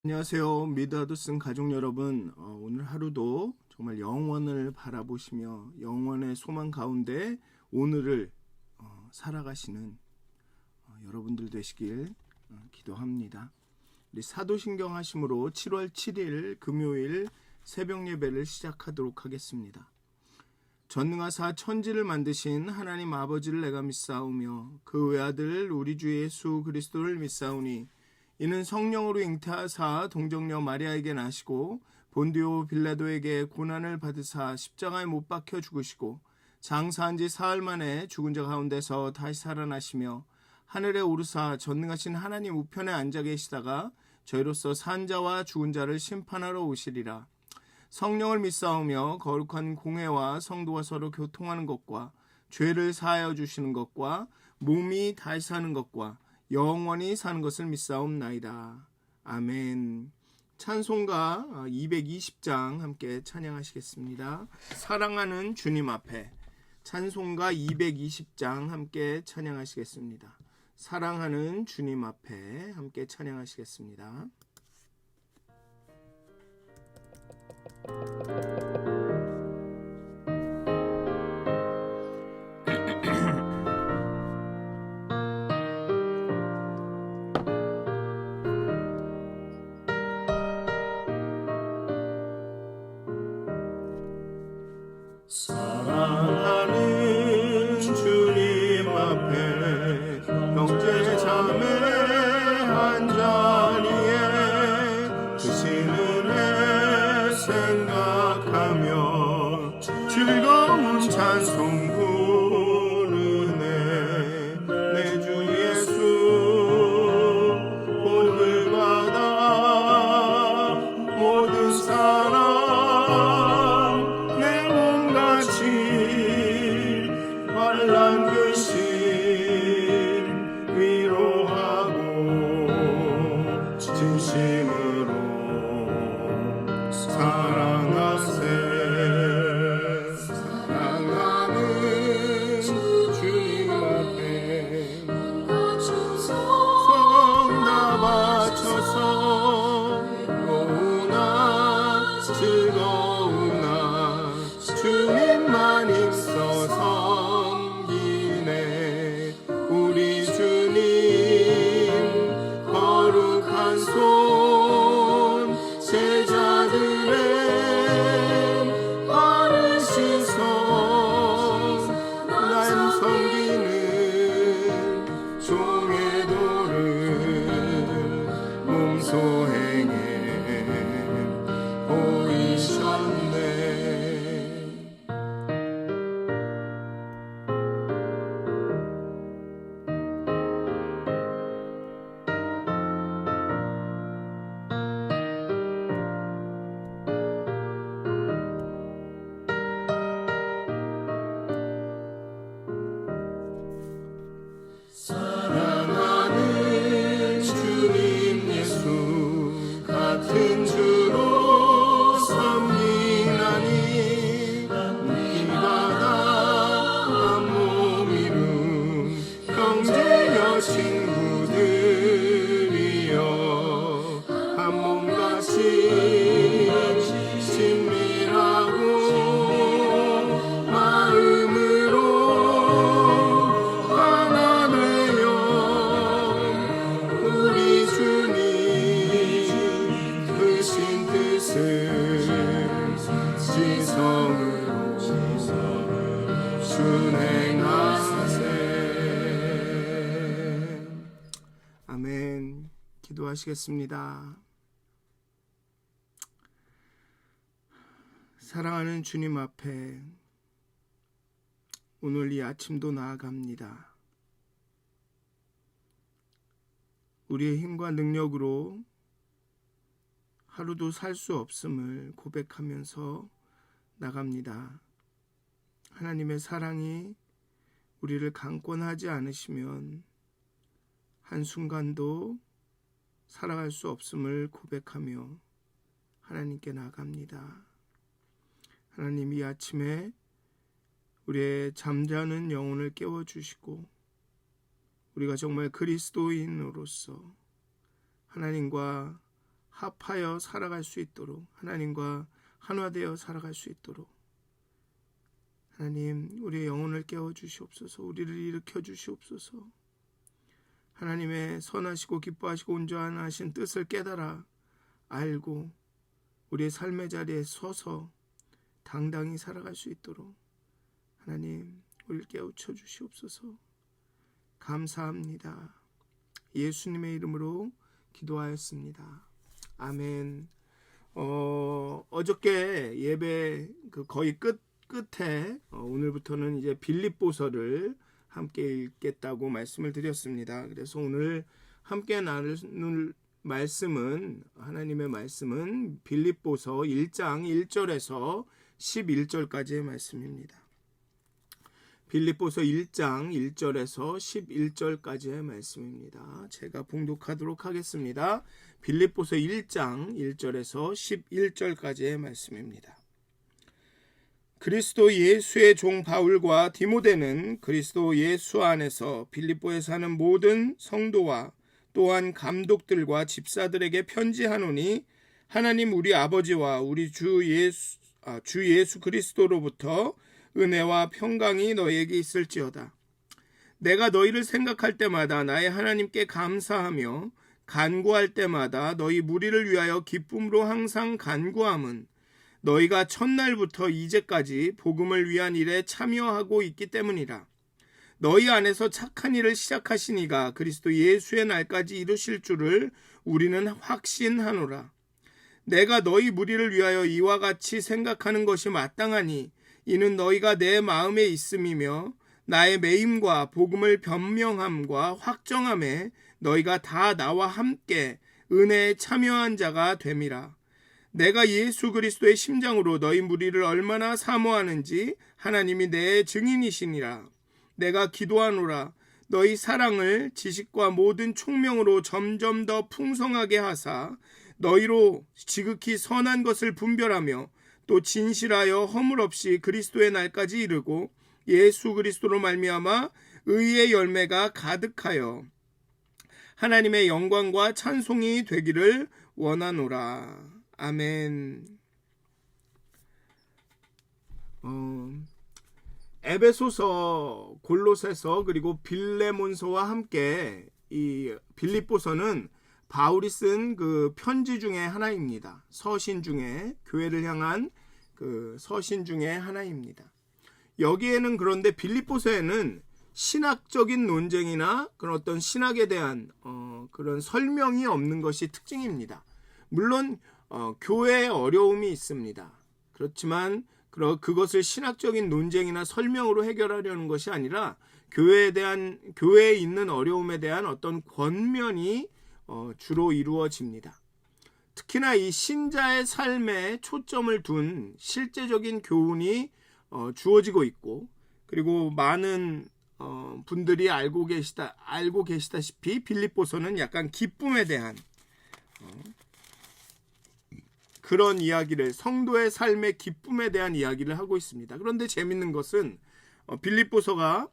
안녕하세요. 미드하드슨 가족 여러분. 오늘 하루도 정말 영원을 바라보시며 영원의 소망 가운데 오늘을 살아가시는 여러분들 되시길 기도합니다. 우리 사도신경 하심으로 7월 7일 금요일 새벽 예배를 시작하도록 하겠습니다. 전능하사 천지를 만드신 하나님 아버지를 내가 믿사오며 그 외아들 우리 주 예수 그리스도를 믿사오니 이는 성령으로 잉태하사 동정녀 마리아에게 나시고 본디오 빌라도에게 고난을 받으사 십자가에 못 박혀 죽으시고 장사한 지 사흘 만에 죽은 자 가운데서 다시 살아나시며 하늘에 오르사 전능하신 하나님 우편에 앉아 계시다가 저희로서 산 자와 죽은 자를 심판하러 오시리라. 성령을 믿사오며 거룩한 공회와 성도가 서로 교통하는 것과 죄를 사하여 주시는 것과 몸이 다시 사는 것과 영원히 사는 것을 믿사옵나이다. 아멘. 찬송가 220장 함께 찬양하시겠습니다. 사랑하는 주님 앞에. 찬송가 220장 함께 찬양하시겠습니다. 사랑하는 주님 앞에 함께 찬양하시겠습니다. 사랑하는 주님 앞에 형제 자매 한 자리에 크신 은혜 생각하며 즐거운 찬송 부르네. 내 주 예수 복을 받아 모든 사람 환난 근심 위로하고 진심으로 사랑하세. 사랑하는 주님 앞에 성다 바쳐서 즐거우나 주님만 있어서 우리 주님 거룩한 손 제자들의 바르신 손 날 섬기는 종의 도를 몸소행에 보이셨네. 사랑하는 주님 예수 같은 주로 섬기나니 이바다 한 몸 이룬 형제여 친구들이여 한 몸같이 친밀하고 마음으로 우리 주님 크신 뜻을 지성으로 준행하세. 아멘. 기도하시겠습니다. 사랑하는 주님 앞에 오늘 이 아침도 나아갑니다. 우리의 힘과 능력으로 하루도 살 수 없음을 고백하면서 나갑니다. 하나님의 사랑이 우리를 강권하지 않으시면 한순간도 살아갈 수 없음을 고백하며 하나님께 나갑니다. 하나님, 이 아침에 우리의 잠자는 영혼을 깨워주시고 우리가 정말 그리스도인으로서 하나님과 합하여 살아갈 수 있도록, 하나님과 한화되어 살아갈 수 있도록 하나님, 우리의 영혼을 깨워 주시옵소서. 우리를 일으켜 주시옵소서. 하나님의 선하시고 기뻐하시고 온전하신 뜻을 깨달아 알고 우리의 삶의 자리에 서서 당당히 살아갈 수 있도록 하나님, 우리를 깨우쳐 주시옵소서. 감사합니다. 예수님의 이름으로 기도하였습니다. 아멘. 어저께 예배 거의 끝에 오늘부터는 이제 빌립보서를 함께 읽겠다고 말씀을 드렸습니다. 그래서 오늘 함께 나눌 말씀은, 하나님의 말씀은 빌립보서 1장 1절에서 11절까지의 말씀입니다. 빌립보서 1장 1절에서 11절까지의 말씀입니다. 제가 봉독하도록 하겠습니다. 빌립보서 1장 1절에서 11절까지의 말씀입니다. 그리스도 예수의 종 바울과 디모데는 그리스도 예수 안에서 빌립보에 사는 모든 성도와 또한 감독들과 집사들에게 편지하노니, 하나님 우리 아버지와 우리 주 예수 그리스도로부터 은혜와 평강이 너희에게 있을지어다. 내가 너희를 생각할 때마다 나의 하나님께 감사하며 간구할 때마다 너희 무리를 위하여 기쁨으로 항상 간구함은 너희가 첫날부터 이제까지 복음을 위한 일에 참여하고 있기 때문이라. 너희 안에서 착한 일을 시작하신 이가 그리스도 예수의 날까지 이루실 줄을 우리는 확신하노라. 내가 너희 무리를 위하여 이와 같이 생각하는 것이 마땅하니 이는 너희가 내 마음에 있음이며 나의 매임과 복음을 변명함과 확정함에 너희가 다 나와 함께 은혜에 참여한 자가 됨이라. 내가 예수 그리스도의 심장으로 너희 무리를 얼마나 사모하는지 하나님이 내 증인이시니라. 내가 기도하노라. 너희 사랑을 지식과 모든 총명으로 점점 더 풍성하게 하사 너희로 지극히 선한 것을 분별하며 또 진실하여 허물 없이 그리스도의 날까지 이르고 예수 그리스도로 말미암아 의의 열매가 가득하여 하나님의 영광과 찬송이 되기를 원하노라. 아멘. 에베소서, 골로새서 그리고 빌레몬서와 함께 이 빌립보서는 바울이 쓴 그 편지 중에 하나입니다. 서신 중에, 교회를 향한 그 서신 중에 하나입니다. 여기에는 그런데 빌립보서에는 신학적인 논쟁이나 그런 어떤 신학에 대한 그런 설명이 없는 것이 특징입니다. 물론 교회에 어려움이 있습니다. 그렇지만 그것을 신학적인 논쟁이나 설명으로 해결하려는 것이 아니라 교회에 있는 어려움에 대한 어떤 권면이 주로 이루어집니다. 특히나 이 신자의 삶에 초점을 둔 실제적인 교훈이 주어지고 있고, 그리고 많은 분들이 알고 계시다시피 빌립보서는 약간 기쁨에 대한 그런 이야기를, 성도의 삶의 기쁨에 대한 이야기를 하고 있습니다. 그런데 재밌는 것은 빌립보서가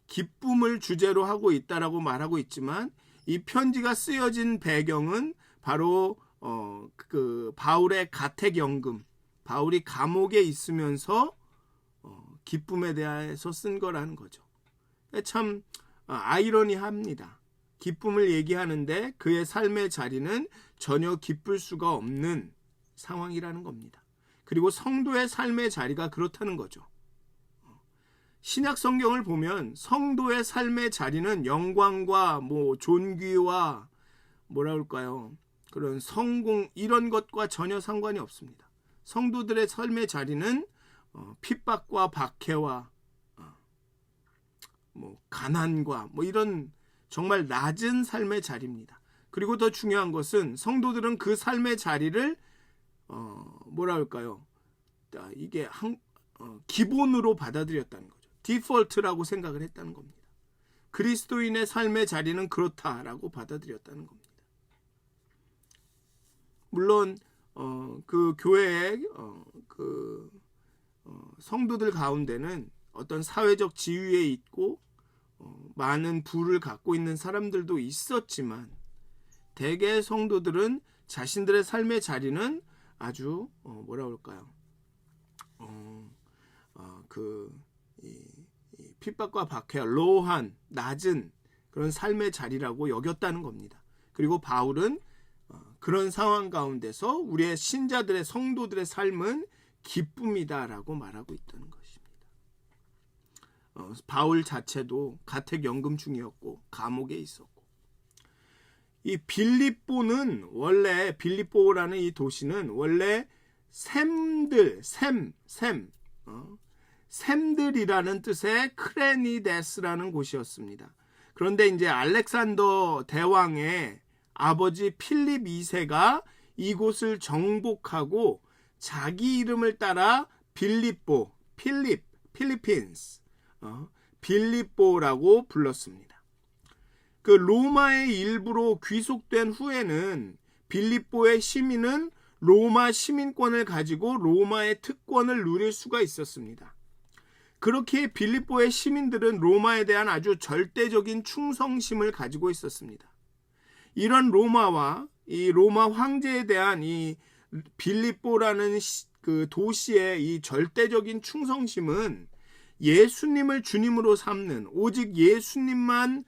기쁨을 주제로 하고 있다라고 말하고 있지만 이 편지가 쓰여진 배경은 바로 그 바울의 가택연금, 바울이 감옥에 있으면서 기쁨에 대해서 쓴 거라는 거죠. 참 아이러니합니다. 기쁨을 얘기하는데 그의 삶의 자리는 전혀 기쁠 수가 없는 상황이라는 겁니다. 그리고 성도의 삶의 자리가 그렇다는 거죠. 신약 성경을 보면 성도의 삶의 자리는 영광과 존귀와 그런 성공, 이런 것과 전혀 상관이 없습니다. 성도들의 삶의 자리는 핍박과 박해와 가난과 이런 정말 낮은 삶의 자리입니다. 그리고 더 중요한 것은 성도들은 그 삶의 자리를 이게 기본으로 받아들였다는 거죠. 디폴트라고 생각을 했다는 겁니다. 그리스도인의 삶의 자리는 그렇다라고 받아들였다는 겁니다. 물론 그 교회의 성도들 가운데는 어떤 사회적 지위에 있고 많은 부를 갖고 있는 사람들도 있었지만 대개 성도들은 자신들의 삶의 자리는 아주 뭐라 그럴까요? 핍박과 박해, 로한, 낮은 그런 삶의 자리라고 여겼다는 겁니다. 그리고 바울은 그런 상황 가운데서 우리의 신자들의 성도들의 삶은 기쁨이다라고 말하고 있다는 것입니다. 바울 자체도 가택연금 중이었고 감옥에 있었고, 이 빌립보는 원래, 빌립보라는 이 도시는 원래 샘들이라는 뜻의 크레니데스라는 곳이었습니다. 그런데 이제 알렉산더 대왕의 아버지 필립 2세가 이곳을 정복하고 자기 이름을 따라 필리핀스, 빌립보라고 불렀습니다. 그 로마의 일부로 귀속된 후에는 빌립보의 시민은 로마 시민권을 가지고 로마의 특권을 누릴 수가 있었습니다. 그렇게 빌립보의 시민들은 로마에 대한 아주 절대적인 충성심을 가지고 있었습니다. 이런 로마와 이 로마 황제에 대한 이 빌립보라는 그 도시의 이 절대적인 충성심은 예수님을 주님으로 삼는, 오직 예수님만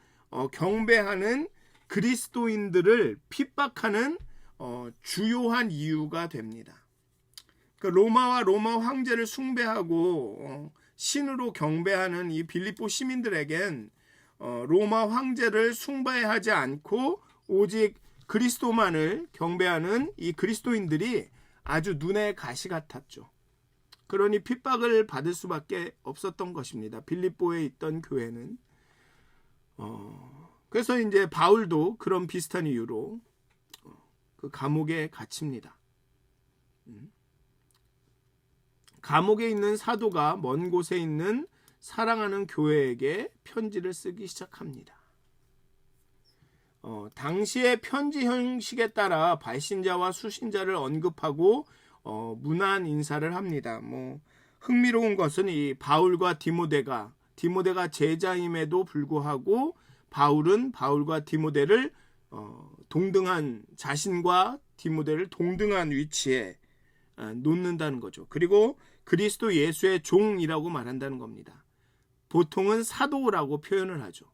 경배하는 그리스도인들을 핍박하는 주요한 이유가 됩니다. 그 로마와 로마 황제를 숭배하고 신으로 경배하는 이 빌립보 시민들에겐 로마 황제를 숭배하지 않고 오직 그리스도만을 경배하는 이 그리스도인들이 아주 눈에 가시 같았죠. 그러니 핍박을 받을 수밖에 없었던 것입니다. 빌립보에 있던 교회는. 그래서 이제 바울도 그런 비슷한 이유로 그 감옥에 갇힙니다. 감옥에 있는 사도가 먼 곳에 있는 사랑하는 교회에게 편지를 쓰기 시작합니다. 당시의 편지 형식에 따라 발신자와 수신자를 언급하고 문안 인사를 합니다. 흥미로운 것은 이 바울과 디모데가 제자임에도 불구하고 바울은 바울과 디모데를 동등한, 자신과 디모데를 동등한 위치에 놓는다는 거죠. 그리고 그리스도 예수의 종이라고 말한다는 겁니다. 보통은 사도라고 표현을 하죠.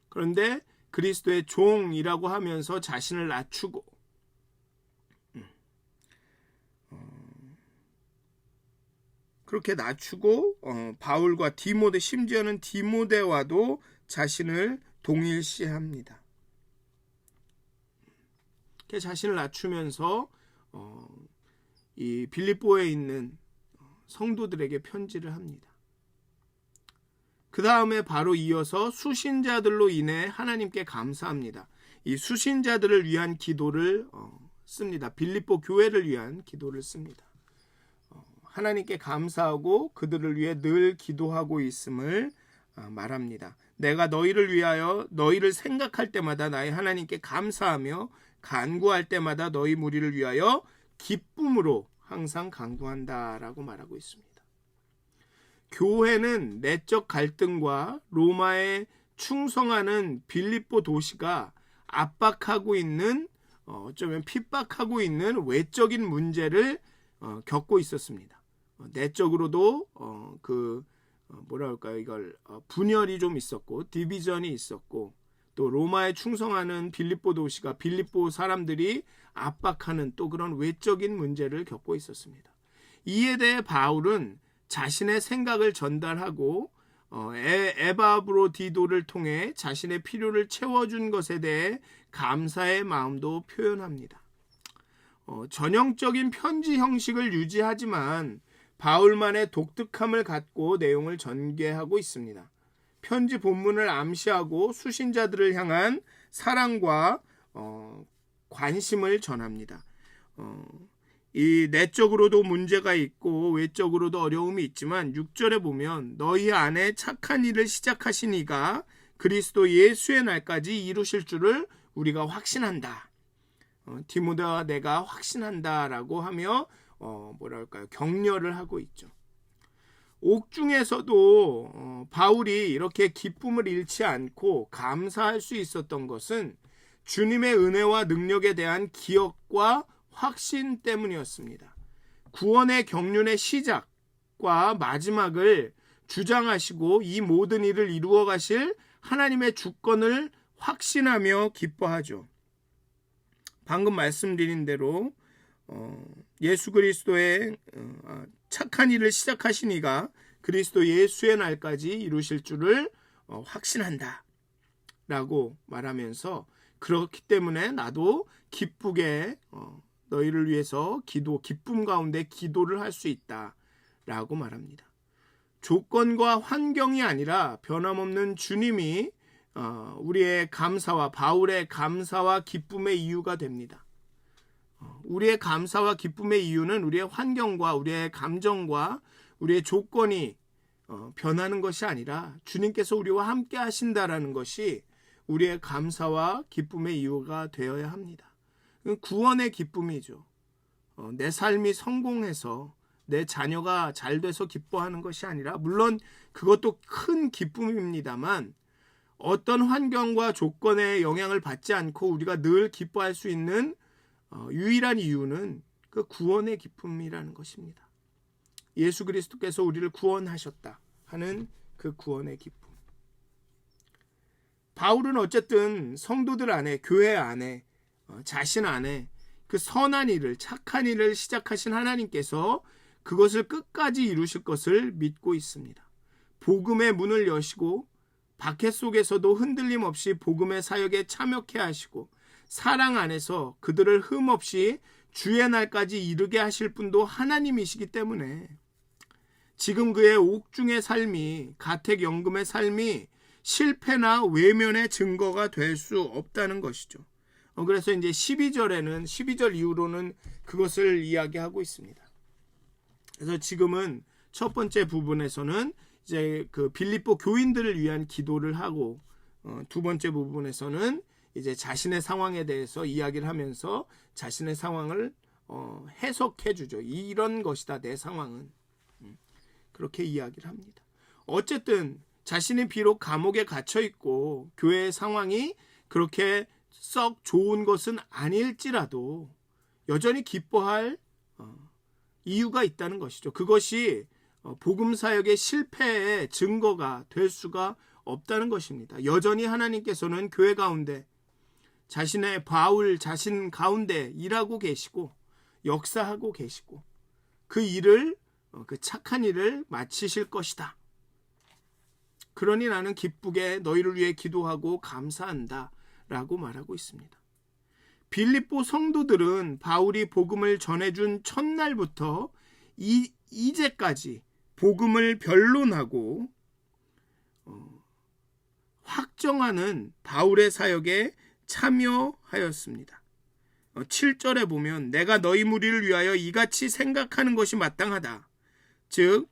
그런데 그리스도의 종이라고 하면서 자신을 낮추고 그렇게 낮추고 바울과 디모데, 심지어는 디모데와도 자신을 동일시합니다. 이렇게 자신을 낮추면서 이 빌립보에 있는 성도들에게 편지를 합니다. 그 다음에 바로 이어서 수신자들로 인해 하나님께 감사합니다. 이 수신자들을 위한 기도를 씁니다. 빌립보 교회를 위한 기도를 씁니다. 하나님께 감사하고 그들을 위해 늘 기도하고 있음을 말합니다. 내가 너희를 위하여 너희를 생각할 때마다 나의 하나님께 감사하며 간구할 때마다 너희 무리를 위하여 기쁨으로 항상 간구한다라고 말하고 있습니다. 교회는 내적 갈등과 로마에 충성하는 빌립보 도시가 압박하고 있는, 어쩌면 핍박하고 있는 외적인 문제를 겪고 있었습니다. 내적으로도 분열이 좀 있었고, 디비전이 있었고, 또 로마에 충성하는 빌립보 도시가 빌립보 사람들이 압박하는 또 그런 외적인 문제를 겪고 있었습니다. 이에 대해 바울은 자신의 생각을 전달하고 에바브로디도를 통해 자신의 필요를 채워준 것에 대해 감사의 마음도 표현합니다. 전형적인 편지 형식을 유지하지만 바울만의 독특함을 갖고 내용을 전개하고 있습니다. 편지 본문을 암시하고 수신자들을 향한 사랑과 관심을 전합니다. 이 내적으로도 문제가 있고 외적으로도 어려움이 있지만 6절에 보면 너희 안에 착한 일을 시작하신 이가 그리스도 예수의 날까지 이루실 줄을 우리가 확신한다. 디모데와 내가 확신한다라고 하며 격려를 하고 있죠. 옥중에서도 바울이 이렇게 기쁨을 잃지 않고 감사할 수 있었던 것은 주님의 은혜와 능력에 대한 기억과 확신 때문이었습니다. 구원의 경륜의 시작과 마지막을 주장하시고 이 모든 일을 이루어 가실 하나님의 주권을 확신하며 기뻐하죠. 방금 말씀드린 대로 예수 그리스도의 착한 일을 시작하신 이가 그리스도 예수의 날까지 이루실 줄을 확신한다 라고 말하면서, 그렇기 때문에 나도 기쁘게 너희를 위해서 기쁨 가운데 기도를 할 수 있다 라고 말합니다. 조건과 환경이 아니라 변함없는 주님이 우리의 감사와, 바울의 감사와 기쁨의 이유가 됩니다. 우리의 감사와 기쁨의 이유는 우리의 환경과 우리의 감정과 우리의 조건이 변하는 것이 아니라 주님께서 우리와 함께 하신다라는 것이 우리의 감사와 기쁨의 이유가 되어야 합니다. 구원의 기쁨이죠. 내 삶이 성공해서 내 자녀가 잘 돼서 기뻐하는 것이 아니라, 물론 그것도 큰 기쁨입니다만, 어떤 환경과 조건에 영향을 받지 않고 우리가 늘 기뻐할 수 있는 유일한 이유는 그 구원의 기쁨이라는 것입니다. 예수 그리스도께서 우리를 구원하셨다 하는 그 구원의 기쁨. 바울은 어쨌든 성도들 안에, 교회 안에, 자신 안에 그 선한 일을, 착한 일을 시작하신 하나님께서 그것을 끝까지 이루실 것을 믿고 있습니다. 복음의 문을 여시고 박해 속에서도 흔들림 없이 복음의 사역에 참여케 하시고 사랑 안에서 그들을 흠없이 주의 날까지 이르게 하실 분도 하나님이시기 때문에 지금 그의 옥중의 삶이, 가택연금의 삶이 실패나 외면의 증거가 될 수 없다는 것이죠. 그래서 이제 12절 이후로는 그것을 이야기하고 있습니다. 그래서 지금은 첫 번째 부분에서는 이제 그 빌립보 교인들을 위한 기도를 하고, 두 번째 부분에서는 이제 자신의 상황에 대해서 이야기를 하면서 자신의 상황을 해석해 주죠. 이런 것이다, 내 상황은. 그렇게 이야기를 합니다. 어쨌든 자신이 비록 감옥에 갇혀 있고 교회의 상황이 그렇게 썩 좋은 것은 아닐지라도 여전히 기뻐할 이유가 있다는 것이죠. 그것이 복음 사역의 실패의 증거가 될 수가 없다는 것입니다. 여전히 하나님께서는 교회 가운데 자신의 바울 자신 가운데 일하고 계시고 역사하고 계시고 그 일을, 그 착한 일을 마치실 것이다. 그러니 나는 기쁘게 너희를 위해 기도하고 감사한다 라고 말하고 있습니다. 빌립보 성도들은 바울이 복음을 전해준 첫날부터 이제까지 복음을 변론하고 확정하는 바울의 사역에 참여하였습니다. 7절에 보면 내가 너희 무리를 위하여 이같이 생각하는 것이 마땅하다. 즉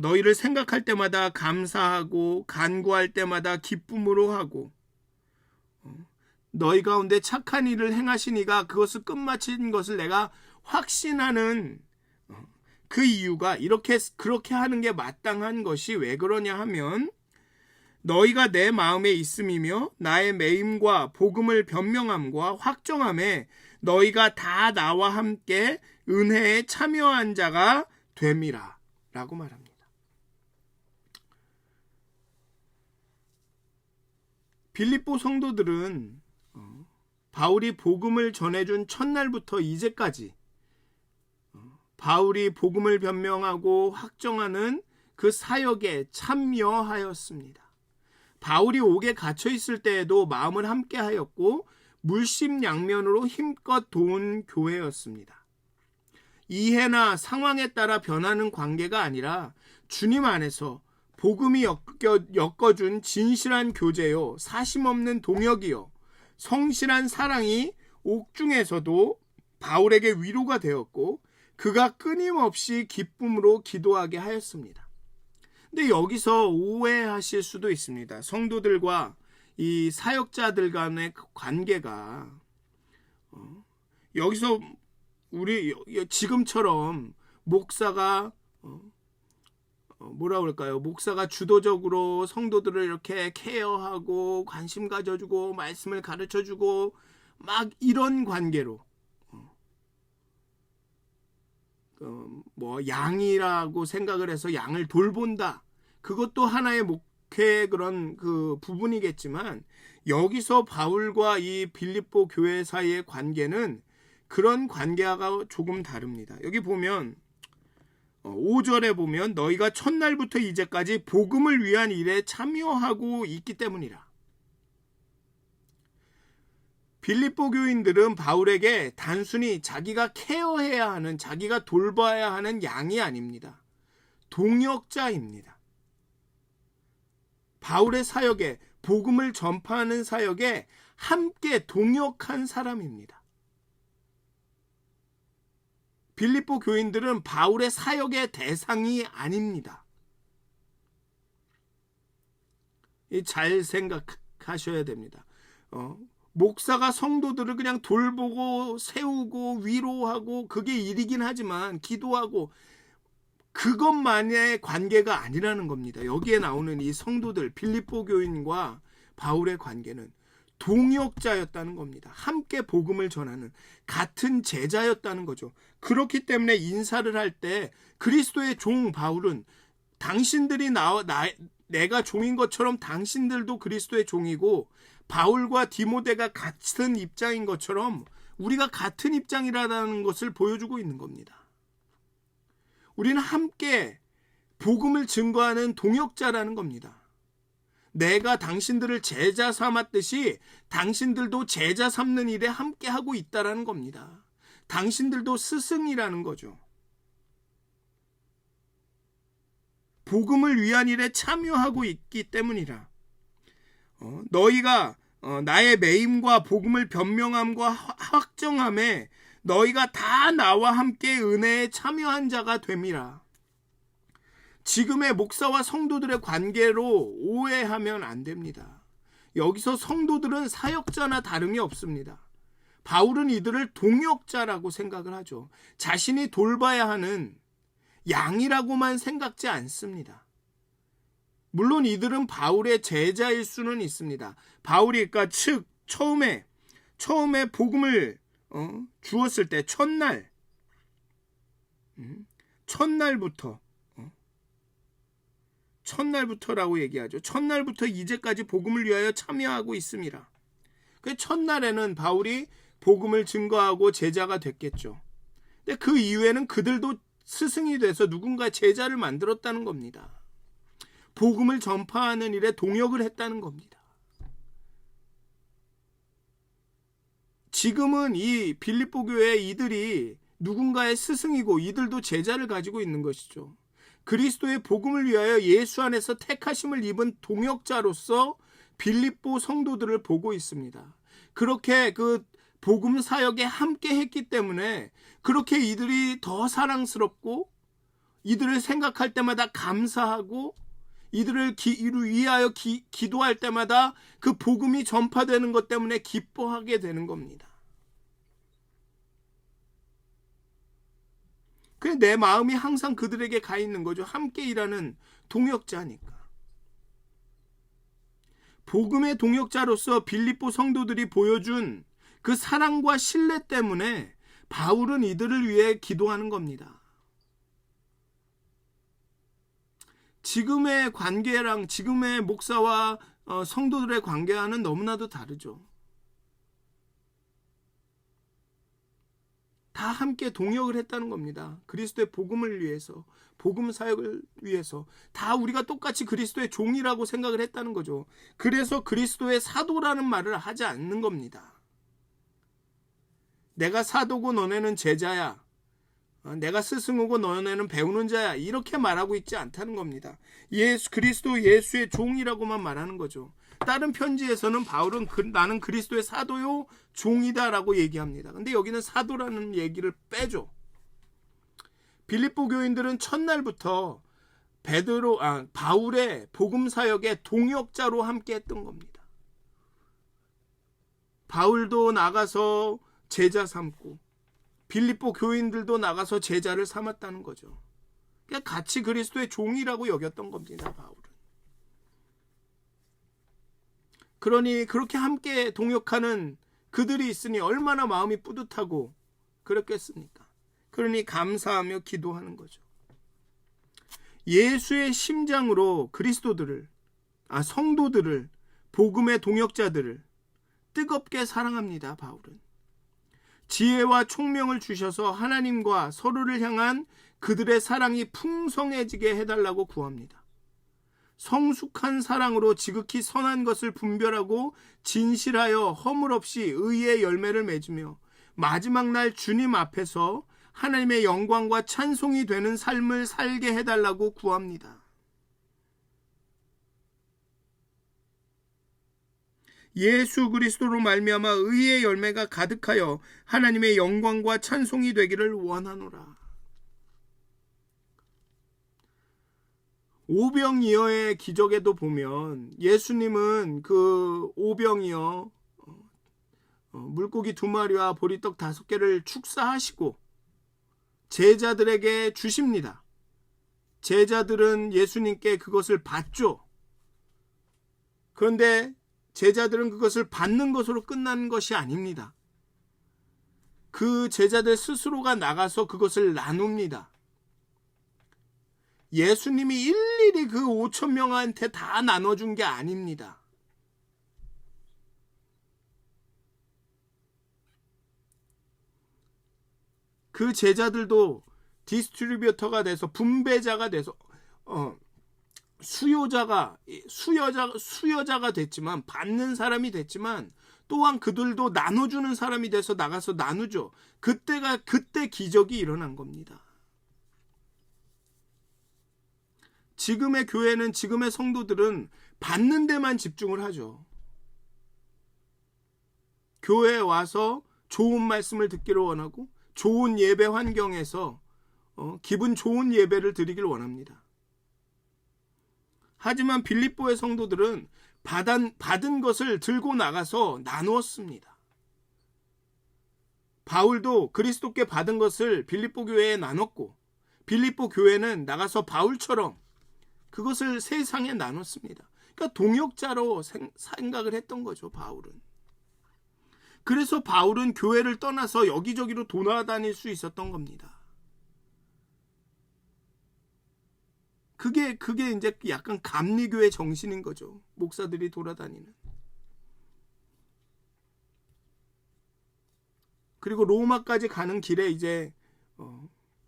너희를 생각할 때마다 감사하고 간구할 때마다 기쁨으로 하고, 너희 가운데 착한 일을 행하신 이가 그것을 끝마친 것을 내가 확신하는 그 이유가 그렇게 하는 게 마땅한 것이 왜 그러냐 하면, 너희가 내 마음에 있음이며 나의 매임과 복음을 변명함과 확정함에 너희가 다 나와 함께 은혜에 참여한 자가 됨이라 라고 말합니다. 빌립보 성도들은 바울이 복음을 전해준 첫날부터 이제까지 바울이 복음을 변명하고 확정하는 그 사역에 참여하였습니다. 바울이 옥에 갇혀 있을 때에도 마음을 함께 하였고 물심양면으로 힘껏 도운 교회였습니다. 이해나 상황에 따라 변하는 관계가 아니라 주님 안에서 복음이 엮어준 진실한 교제요, 사심없는 동역이요, 성실한 사랑이 옥중에서도 바울에게 위로가 되었고 그가 끊임없이 기쁨으로 기도하게 하였습니다. 근데 여기서 오해하실 수도 있습니다. 성도들과 이 사역자들 간의 관계가 여기서 우리 지금처럼 목사가 뭐라 그럴까요? 목사가 주도적으로 성도들을 이렇게 케어하고 관심 가져주고 말씀을 가르쳐주고 막 이런 관계로 뭐 양이라고 생각을 해서 양을 돌본다. 그것도 하나의 목회 그런 그 부분이겠지만 여기서 바울과 이 빌립보 교회 사이의 관계는 그런 관계가 조금 다릅니다. 여기 보면 5절에 보면 너희가 첫날부터 이제까지 복음을 위한 일에 참여하고 있기 때문이라. 빌립보 교인들은 바울에게 단순히 자기가 케어해야 하는, 자기가 돌봐야 하는 양이 아닙니다. 동역자입니다. 바울의 사역에, 복음을 전파하는 사역에 함께 동역한 사람입니다. 빌립보 교인들은 바울의 사역의 대상이 아닙니다. 잘 생각하셔야 됩니다. 목사가 성도들을 그냥 돌보고 세우고 위로하고 그게 일이긴 하지만 기도하고 그것만의 관계가 아니라는 겁니다. 여기에 나오는 이 성도들 빌립보 교인과 바울의 관계는 동역자였다는 겁니다. 함께 복음을 전하는 같은 제자였다는 거죠. 그렇기 때문에 인사를 할 때 그리스도의 종 바울은 당신들이 내가 종인 것처럼 당신들도 그리스도의 종이고 바울과 디모데가 같은 입장인 것처럼 우리가 같은 입장이라는 것을 보여주고 있는 겁니다. 우리는 함께 복음을 증거하는 동역자라는 겁니다. 내가 당신들을 제자 삼았듯이 당신들도 제자 삼는 일에 함께 하고 있다라는 겁니다. 당신들도 스승이라는 거죠. 복음을 위한 일에 참여하고 있기 때문이라. 너희가 나의 매임과 복음을 변명함과 확정함에 너희가 다 나와 함께 은혜에 참여한 자가 됨이라. 지금의 목사와 성도들의 관계로 오해하면 안 됩니다. 여기서 성도들은 사역자나 다름이 없습니다. 바울은 이들을 동역자라고 생각을 하죠. 자신이 돌봐야 하는 양이라고만 생각지 않습니다. 물론 이들은 바울의 제자일 수는 있습니다. 바울이 그러니까 처음에 복음을 주었을 때 첫날부터라고 얘기하죠. 첫날부터 이제까지 복음을 위하여 참여하고 있습니다. 그 첫날에는 바울이 복음을 증거하고 제자가 됐겠죠. 근데 그 이후에는 그들도 스승이 돼서 누군가 제자를 만들었다는 겁니다. 복음을 전파하는 일에 동역을 했다는 겁니다. 지금은 이 빌립보 교회 이들이 누군가의 스승이고 이들도 제자를 가지고 있는 것이죠. 그리스도의 복음을 위하여 예수 안에서 택하심을 입은 동역자로서 빌립보 성도들을 보고 있습니다. 그렇게 그 복음 사역에 함께 했기 때문에 그렇게 이들이 더 사랑스럽고 이들을 생각할 때마다 감사하고 이들을 위하여 기도할 때마다 그 복음이 전파되는 것 때문에 기뻐하게 되는 겁니다. 그래 내 마음이 항상 그들에게 가 있는 거죠. 함께 일하는 동역자니까. 복음의 동역자로서 빌립보 성도들이 보여준 그 사랑과 신뢰 때문에 바울은 이들을 위해 기도하는 겁니다. 지금의 관계랑 지금의 목사와 성도들의 관계와는 너무나도 다르죠. 다 함께 동역을 했다는 겁니다. 그리스도의 복음을 위해서, 복음 사역을 위해서 다 우리가 똑같이 그리스도의 종이라고 생각을 했다는 거죠. 그래서 그리스도의 사도라는 말을 하지 않는 겁니다. 내가 사도고 너네는 제자야. 내가 스승이고 너네는 배우는 자야. 이렇게 말하고 있지 않다는 겁니다. 그리스도 예수의 종이라고만 말하는 거죠. 다른 편지에서는 바울은 나는 그리스도의 사도요 종이다라고 얘기합니다. 근데 여기는 사도라는 얘기를 빼죠. 빌립보 교인들은 첫날부터 바울의 복음 사역의 동역자로 함께 했던 겁니다. 바울도 나가서 제자 삼고 빌립보 교인들도 나가서 제자를 삼았다는 거죠. 그러니까 같이 그리스도의 종이라고 여겼던 겁니다. 바울은. 그러니 그렇게 함께 동역하는 그들이 있으니 얼마나 마음이 뿌듯하고 그렇겠습니까? 그러니 감사하며 기도하는 거죠. 예수의 심장으로 성도들을, 복음의 동역자들을 뜨겁게 사랑합니다. 바울은 지혜와 총명을 주셔서 하나님과 서로를 향한 그들의 사랑이 풍성해지게 해달라고 구합니다. 성숙한 사랑으로 지극히 선한 것을 분별하고 진실하여 허물 없이 의의 열매를 맺으며 마지막 날 주님 앞에서 하나님의 영광과 찬송이 되는 삶을 살게 해달라고 구합니다. 예수 그리스도로 말미암아 의의 열매가 가득하여 하나님의 영광과 찬송이 되기를 원하노라. 오병이어의 기적에도 보면 예수님은 그 오병이어 물고기 2마리와 보리떡 5개를 축사하시고 제자들에게 주십니다. 제자들은 예수님께 그것을 받죠. 그런데 제자들은 그것을 받는 것으로 끝나는 것이 아닙니다. 그 제자들 스스로가 나가서 그것을 나눕니다. 예수님이 일일이 그 5,000명한테 다 나눠준 게 아닙니다. 그 제자들도 디스트리뷰터가 돼서 분배자가 돼서 수요자가 됐지만, 받는 사람이 됐지만 또한 그들도 나눠주는 사람이 돼서 나가서 나누죠. 그때 기적이 일어난 겁니다. 지금의 교회는, 지금의 성도들은 받는 데만 집중을 하죠. 교회에 와서 좋은 말씀을 듣기를 원하고 좋은 예배 환경에서 기분 좋은 예배를 드리길 원합니다. 하지만 빌립보의 성도들은 받은 것을 들고 나가서 나누었습니다. 바울도 그리스도께 받은 것을 빌립보 교회에 나눴고, 빌립보 교회는 나가서 바울처럼 그것을 세상에 나눴습니다. 그러니까 동역자로 생각을 했던 거죠, 바울은. 그래서 바울은 교회를 떠나서 여기저기로 돌아다닐 수 있었던 겁니다. 그게 이제 약간 감리교회 정신인 거죠. 목사들이 돌아다니는. 그리고 로마까지 가는 길에 이제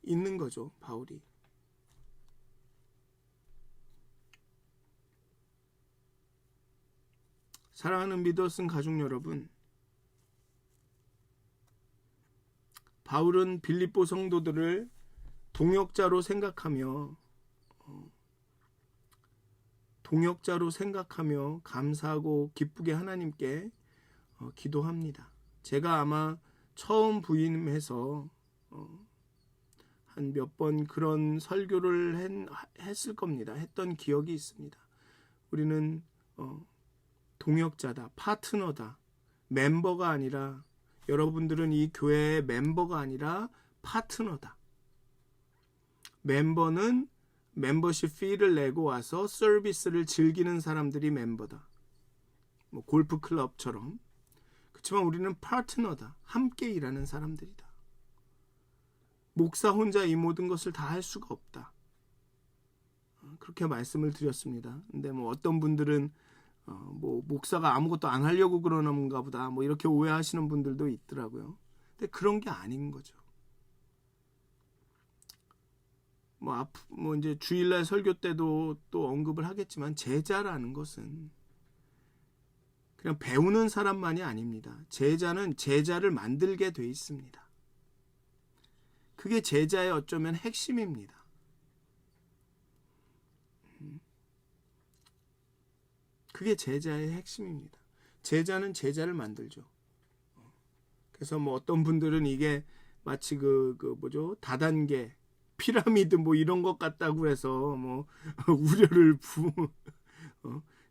있는 거죠, 바울이. 사랑하는 믿었은 가족 여러분, 바울은 빌립보 성도들을 동역자로 생각하며 감사하고 기쁘게 하나님께 기도합니다. 제가 아마 처음 부임해서 한 몇 번 그런 설교를 했을 겁니다. 했던 기억이 있습니다. 우리는 동역자다, 파트너다, 멤버가 아니라, 여러분들은 이 교회의 멤버가 아니라 파트너다. 멤버는 멤버십 피를 내고 와서 서비스를 즐기는 사람들이 멤버다. 뭐 골프 클럽처럼. 그렇지만 우리는 파트너다. 함께 일하는 사람들이다. 목사 혼자 이 모든 것을 다 할 수가 없다. 그렇게 말씀을 드렸습니다. 근데 뭐 어떤 분들은 목사가 아무것도 안 하려고 그러는가 보다, 이렇게 오해하시는 분들도 있더라고요. 근데 그런 게 아닌 거죠. 이제 주일날 설교 때도 또 언급을 하겠지만, 제자라는 것은 그냥 배우는 사람만이 아닙니다. 제자는 제자를 만들게 돼 있습니다. 그게 제자의 어쩌면 핵심입니다. 그게 제자의 핵심입니다. 제자는 제자를 만들죠. 그래서 어떤 분들은 이게 마치 다단계 피라미드 이런 것 같다고 해서 우려를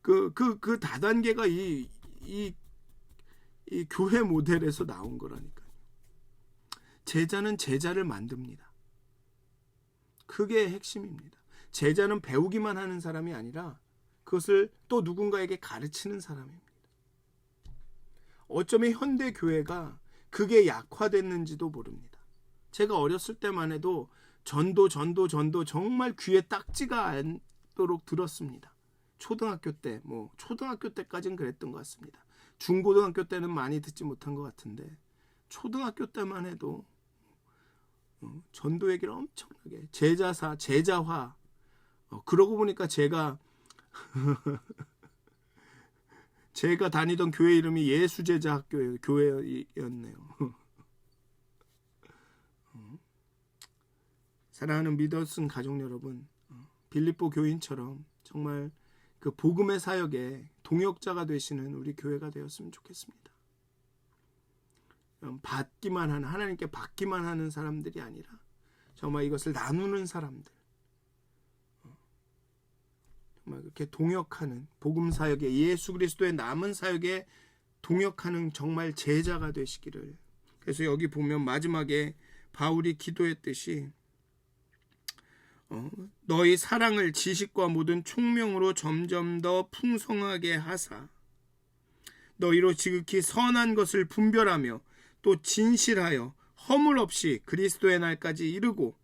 그 다단계가 이 교회 모델에서 나온 거라니까요. 제자는 제자를 만듭니다. 그게 핵심입니다. 제자는 배우기만 하는 사람이 아니라 그것을 또 누군가에게 가르치는 사람입니다. 어쩌면 현대 교회가 그게 약화됐는지도 모릅니다. 제가 어렸을 때만 해도 전도 정말 귀에 딱지가 않도록 들었습니다. 초등학교 때까지는 그랬던 것 같습니다. 중고등학교 때는 많이 듣지 못한 것 같은데 초등학교 때만 해도 전도 얘기를 엄청나게 제자화 그러고 보니까 제가 다니던 교회 이름이 예수제자 교회였네요. 사랑하는 믿었은 가족 여러분, 빌립보 교인처럼 정말 그 복음의 사역에 동역자가 되시는 우리 교회가 되었으면 좋겠습니다. 하나님께 받기만 하는 사람들이 아니라 정말 이것을 나누는 사람들, 정말 그렇게 동역하는 복음 사역에, 예수 그리스도의 남은 사역에 동역하는 정말 제자가 되시기를. 그래서 여기 보면 마지막에 바울이 기도했듯이 너희 사랑을 지식과 모든 총명으로 점점 더 풍성하게 하사 너희로 지극히 선한 것을 분별하며 또 진실하여 허물 없이 그리스도의 날까지 이르고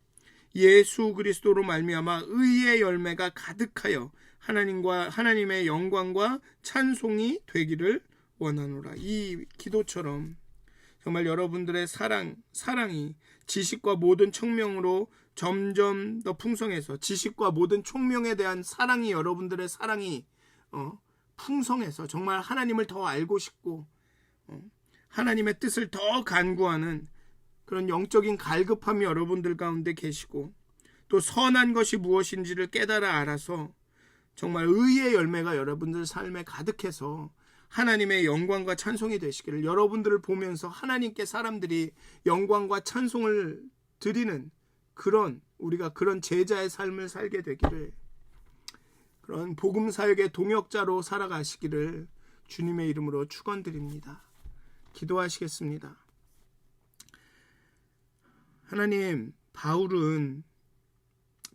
예수 그리스도로 말미암아 의의 열매가 가득하여 하나님의 영광과 찬송이 되기를 원하노라. 이 기도처럼 정말 여러분들의 사랑이 지식과 모든 총명으로 점점 더 풍성해서, 지식과 모든 총명에 대한 사랑이, 여러분들의 사랑이 풍성해서 정말 하나님을 더 알고 싶고 하나님의 뜻을 더 간구하는 그런 영적인 갈급함이 여러분들 가운데 계시고, 또 선한 것이 무엇인지를 깨달아 알아서 정말 의의 열매가 여러분들 삶에 가득해서 하나님의 영광과 찬송이 되시기를, 여러분들을 보면서 하나님께 사람들이 영광과 찬송을 드리는 우리가 그런 제자의 삶을 살게 되기를, 그런 복음 사역의 동역자로 살아가시기를 주님의 이름으로 축원드립니다. 기도하시겠습니다. 하나님, 바울은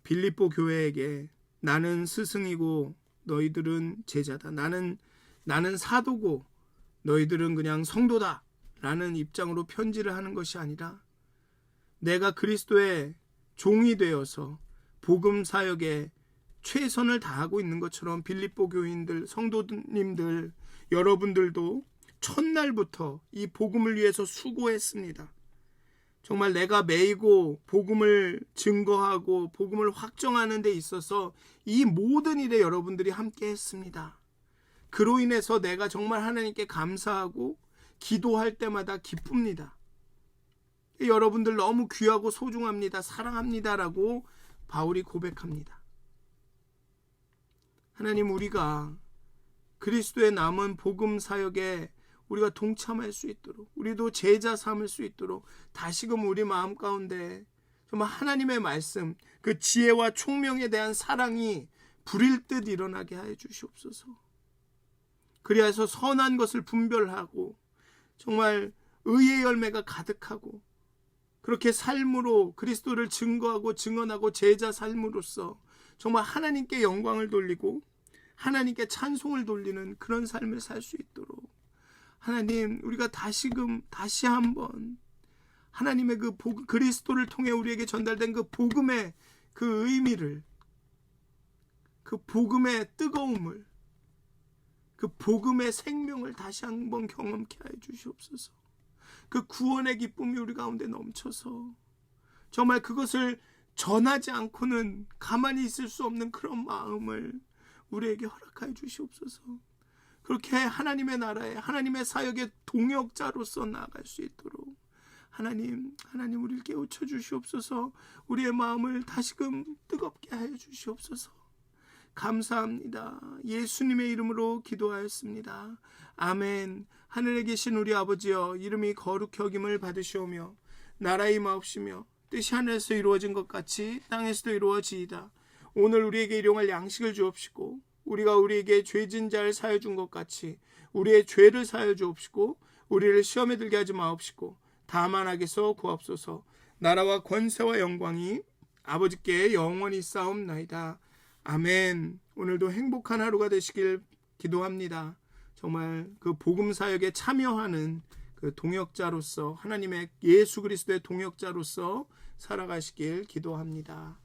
빌립보 교회에게 나는 스승이고 너희들은 제자다, 나는 사도고 너희들은 그냥 성도다 라는 입장으로 편지를 하는 것이 아니라 내가 그리스도의 종이 되어서 복음 사역에 최선을 다하고 있는 것처럼 빌립보 교인들, 성도님들, 여러분들도 첫날부터 이 복음을 위해서 수고했습니다. 정말 내가 매이고 복음을 증거하고 복음을 확정하는 데 있어서 이 모든 일에 여러분들이 함께 했습니다. 그로 인해서 내가 정말 하나님께 감사하고 기도할 때마다 기쁩니다. 여러분들 너무 귀하고 소중합니다. 사랑합니다라고 바울이 고백합니다. 하나님, 우리가 그리스도의 남은 복음 사역에 우리가 동참할 수 있도록, 우리도 제자 삼을 수 있도록 다시금 우리 마음 가운데 정말 하나님의 말씀, 그 지혜와 총명에 대한 사랑이 불일 듯 일어나게 하여 주시옵소서. 그리하여서 선한 것을 분별하고 정말 의의 열매가 가득하고 그렇게 삶으로 그리스도를 증거하고 증언하고 제자 삶으로써 정말 하나님께 영광을 돌리고 하나님께 찬송을 돌리는 그런 삶을 살 수 있도록 하나님, 우리가 다시 한번 하나님의 그 그리스도를 통해 우리에게 전달된 그 복음의 그 의미를, 그 복음의 뜨거움을, 그 복음의 생명을 다시 한번 경험케 하여 주시옵소서. 그 구원의 기쁨이 우리 가운데 넘쳐서 정말 그것을 전하지 않고는 가만히 있을 수 없는 그런 마음을 우리에게 허락하여 주시옵소서. 그렇게 하나님의 나라에, 하나님의 사역의 동역자로서 나아갈 수 있도록 하나님 우리를 깨우쳐 주시옵소서. 우리의 마음을 다시금 뜨겁게 하여 주시옵소서. 감사합니다. 예수님의 이름으로 기도하였습니다. 아멘. 하늘에 계신 우리 아버지여, 이름이 거룩히 여김을 받으시오며 나라의 임하옵시며 뜻이 하늘에서 이루어진 것 같이 땅에서도 이루어지이다. 오늘 우리에게 일용할 양식을 주옵시고 우리가 우리에게 죄진 자를 사여 준 것 같이 우리의 죄를 사여 주옵시고 우리를 시험에 들게 하지 마옵시고 다만 악에서 구하옵소서. 나라와 권세와 영광이 아버지께 영원히 싸움나이다. 아멘. 오늘도 행복한 하루가 되시길 기도합니다. 정말 그 복음 사역에 참여하는 그 동역자로서 하나님의 예수 그리스도의 동역자로서 살아가시길 기도합니다.